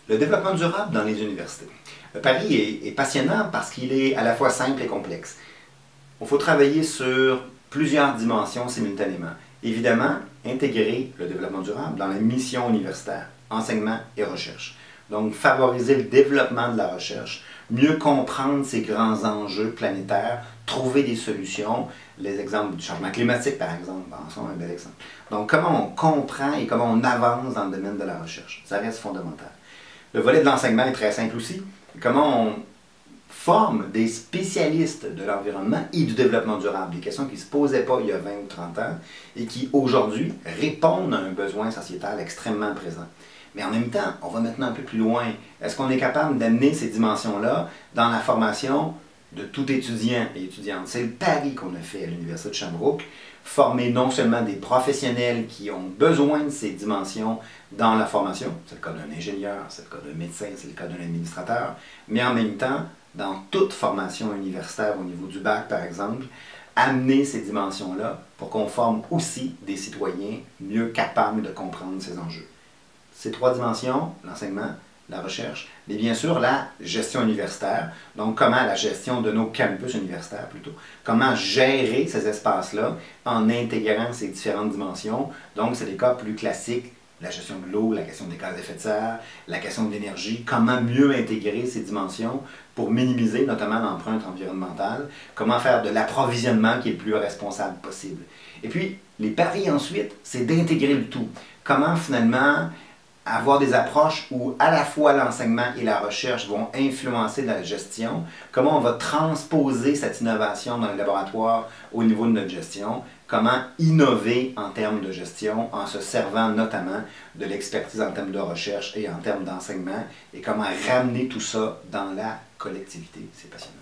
Le développement durable dans les universités. Le pari est passionnant parce qu'il est à la fois simple et complexe. Il faut travailler sur plusieurs dimensions simultanément. Évidemment, intégrer le développement durable dans la mission universitaire, enseignement et recherche. Donc, favoriser le développement de la recherche, mieux comprendre ces grands enjeux planétaires, trouver des solutions. Les exemples du changement climatique, par exemple, en sont un bel exemple. Donc, comment on comprend et comment on avance dans le domaine de la recherche. Ça reste fondamental. Le volet de l'enseignement est très simple aussi. Comment on forme des spécialistes de l'environnement et du développement durable, des questions qui ne se posaient pas il y a 20 ou 30 ans et qui aujourd'hui répondent à un besoin sociétal extrêmement présent. Mais en même temps, on va maintenant un peu plus loin. Est-ce qu'on est capable d'amener ces dimensions-là dans la formation de tout étudiant et étudiante? C'est le pari qu'on a fait à l'Université de Sherbrooke, former non seulement des professionnels qui ont besoin de ces dimensions dans la formation, c'est le cas d'un ingénieur, c'est le cas d'un médecin, c'est le cas d'un administrateur, mais en même temps, dans toute formation universitaire au niveau du bac, par exemple, amener ces dimensions-là pour qu'on forme aussi des citoyens mieux capables de comprendre ces enjeux. Ces trois dimensions, l'enseignement, la recherche, mais bien sûr la gestion universitaire, donc comment la gestion de nos campus universitaires plutôt, comment gérer ces espaces-là en intégrant ces différentes dimensions. Donc c'est des cas plus classiques, la gestion de l'eau, la question des gaz à effet de serre, la question de l'énergie, comment mieux intégrer ces dimensions pour minimiser notamment l'empreinte environnementale, comment faire de l'approvisionnement qui est le plus responsable possible. Et puis les paris ensuite, c'est d'intégrer le tout. Comment finalement avoir des approches où à la fois l'enseignement et la recherche vont influencer la gestion, comment on va transposer cette innovation dans le laboratoire au niveau de notre gestion, comment innover en termes de gestion en se servant notamment de l'expertise en termes de recherche et en termes d'enseignement, et comment ramener tout ça dans la collectivité. C'est passionnant.